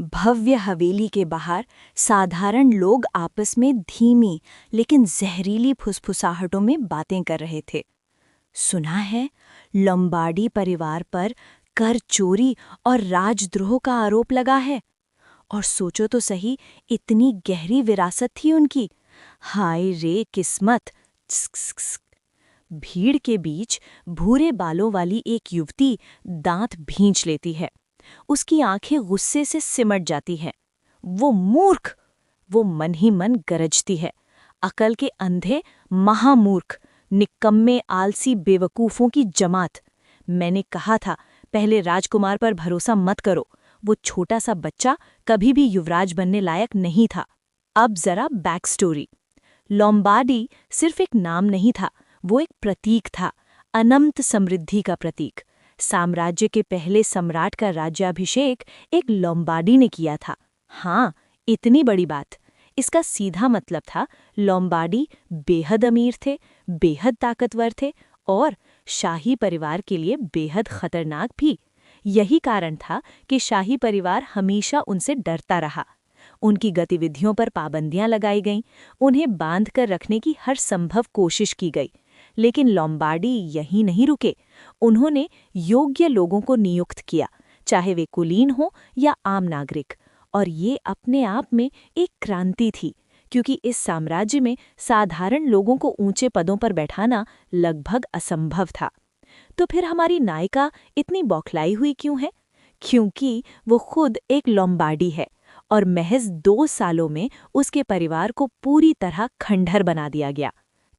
भव्य हवेली के बाहर साधारण लोग आपस में धीमी लेकिन जहरीली फुसफुसाहटों में बातें कर रहे थे। सुना है, लंबाडी परिवार पर कर चोरी और राजद्रोह का आरोप लगा है। और सोचो तो सही, इतनी गहरी विरासत थी उनकी। हाय रे किस्मत। भीड़ के बीच भूरे बालों वाली एक युवती दांत भींच लेती है। उसकी आंखें गुस्से से सिमट जाती हैं। वो मूर्ख! वो मन ही मन गरजती है। अकल के अंधे महामूर्ख, निकम्मे आलसी बेवकूफों की जमात। मैंने कहा था, पहले राजकुमार पर भरोसा मत करो। वो छोटा सा बच्चा कभी भी युवराज बनने लायक नहीं था। अब जरा बैक स्टोरी। लोम्बार्डी सिर्फ एक नाम नहीं था, वो एक प्रतीक था, अनंत समृद्धि का प्रतीक। साम्राज्य के पहले सम्राट का राज्याभिषेक एक लोम्बार्डी ने किया था। हाँ, इतनी बड़ी बात। इसका सीधा मतलब था, लोम्बार्डी बेहद अमीर थे, बेहद ताकतवर थे और शाही परिवार के लिए बेहद खतरनाक भी। यही कारण था कि शाही परिवार हमेशा उनसे डरता रहा। उनकी गतिविधियों पर पाबंदियां लगाई गईं, उन्हें बांध कर रखने की हर संभव कोशिश की गई। लेकिन लोम्बार्डी यहीं नहीं रुके। उन्होंने योग्य लोगों को नियुक्त किया, चाहे वे कुलीन हो या आम नागरिक। और ये अपने आप में एक क्रांति थी, क्योंकि इस साम्राज्य में साधारण लोगों को ऊंचे पदों पर बैठाना लगभग असंभव था। तो फिर हमारी नायिका इतनी बौखलाई हुई क्यों है? क्योंकि वो खुद एक लोम्बार्डी है और महज 2 सालों में उसके परिवार को पूरी तरह खंडहर बना दिया गया।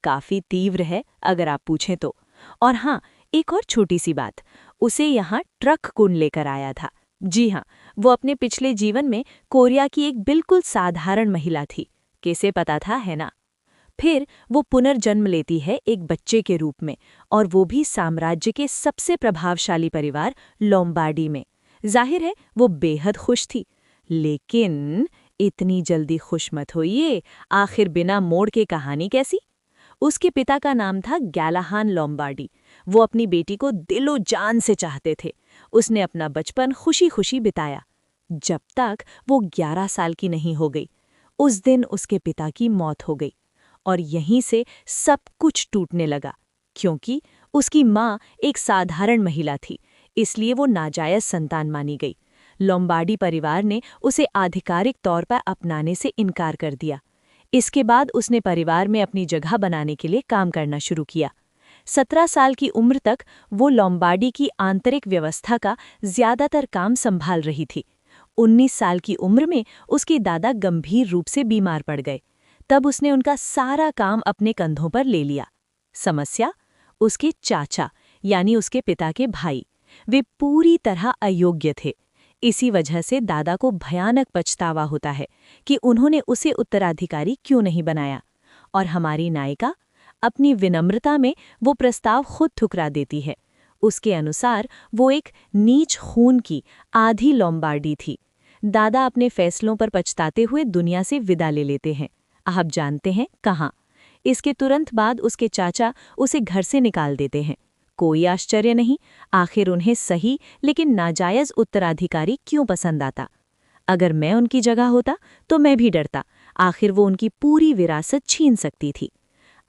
काफी तीव्र है अगर आप पूछें तो। और हाँ, एक और छोटी सी बात, उसे यहाँ ट्रक कुंड लेकर आया था। जी हाँ, वो अपने पिछले जीवन में कोरिया की एक बिल्कुल साधारण महिला थी। कैसे पता था, है ना? फिर वो पुनर्जन्म लेती है एक बच्चे के रूप में, और वो भी साम्राज्य के सबसे प्रभावशाली परिवार लोम्बार्डी में। जाहिर है वो बेहद खुश थी। लेकिन इतनी जल्दी खुश मत होइए, आखिर बिना मोड़ के कहानी कैसी? उसके पिता का नाम था गैलाहान लोम्बार्डी। वो अपनी बेटी को दिलो जान से चाहते थे। उसने अपना बचपन खुशी खुशी बिताया, जब तक वो 11 साल की नहीं हो गई। उस दिन उसके पिता की मौत हो गई और यहीं से सब कुछ टूटने लगा। क्योंकि उसकी माँ एक साधारण महिला थी, इसलिए वो नाजायज संतान मानी गई। लोम्बार्डी परिवार ने उसे आधिकारिक तौर पर अपनाने से इनकार कर दिया। इसके बाद उसने परिवार में अपनी जगह बनाने के लिए काम करना शुरू किया। 17 साल की उम्र तक वो लोम्बार्डी की आंतरिक व्यवस्था का ज्यादातर काम संभाल रही थी। 19 साल की उम्र में उसके दादा गंभीर रूप से बीमार पड़ गए। तब उसने उनका सारा काम अपने कंधों पर ले लिया। समस्या? उसके चाचा यानी उसके पिता के भाई। वे पूरी तरह अयोग्य थे। इसी वजह से दादा को भयानक पछतावा होता है कि उन्होंने उसे उत्तराधिकारी क्यों नहीं बनाया। और हमारी नायिका अपनी विनम्रता में वो प्रस्ताव खुद ठुकरा देती है। उसके अनुसार वो एक नीच खून की आधी लोम्बार्डी थी। दादा अपने फैसलों पर पछताते हुए दुनिया से विदा ले लेते हैं। आप जानते हैं कहाँ? इसके तुरंत बाद उसके चाचा उसे घर से निकाल देते हैं। कोई आश्चर्य नहीं, आखिर उन्हें सही लेकिन नाजायज उत्तराधिकारी क्यों पसंद आता? अगर मैं उनकी जगह होता तो मैं भी डरता। आखिर वो उनकी पूरी विरासत छीन सकती थी।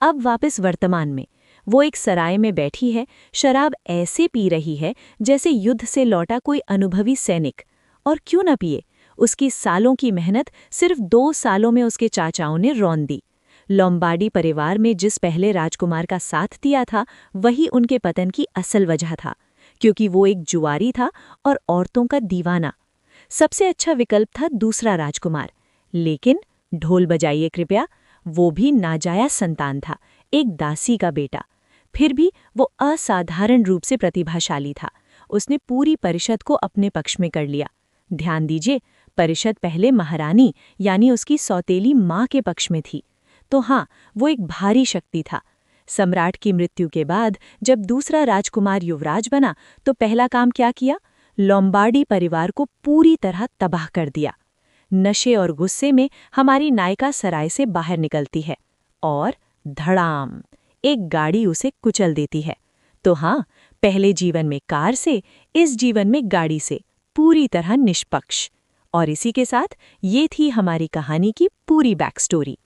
अब वापस वर्तमान में, वो एक सराय में बैठी है, शराब ऐसे पी रही है जैसे युद्ध से लौटा कोई अनुभवी सैनिक। और क्यों न पिए? उसकी सालों की मेहनत सिर्फ 2 सालों में उसके चाचाओं ने रौंद दी। लोम्बार्डी परिवार में जिस पहले राजकुमार का साथ दिया था, वही उनके पतन की असल वजह था, क्योंकि वो एक जुआरी था और औरतों का दीवाना। सबसे अच्छा विकल्प था दूसरा राजकुमार। लेकिन ढोल बजाइए कृपया, वो भी नाजायज संतान था, एक दासी का बेटा। फिर भी वो असाधारण रूप से प्रतिभाशाली था। उसने पूरी परिषद को अपने पक्ष में कर लिया। ध्यान दीजिए, परिषद पहले महारानी यानी उसकी सौतेली माँ के पक्ष में थी। तो हाँ, वो एक भारी शक्ति था। सम्राट की मृत्यु के बाद जब दूसरा राजकुमार युवराज बना तो पहला काम क्या किया? लोम्बार्डी परिवार को पूरी तरह तबाह कर दिया। नशे और गुस्से में हमारी नायिका सराय से बाहर निकलती है और धड़ाम, एक गाड़ी उसे कुचल देती है। तो हाँ, पहले जीवन में कार से, इस जीवन में गाड़ी से, पूरी तरह निष्पक्ष। और इसी के साथ ये थी हमारी कहानी की पूरी बैक स्टोरी।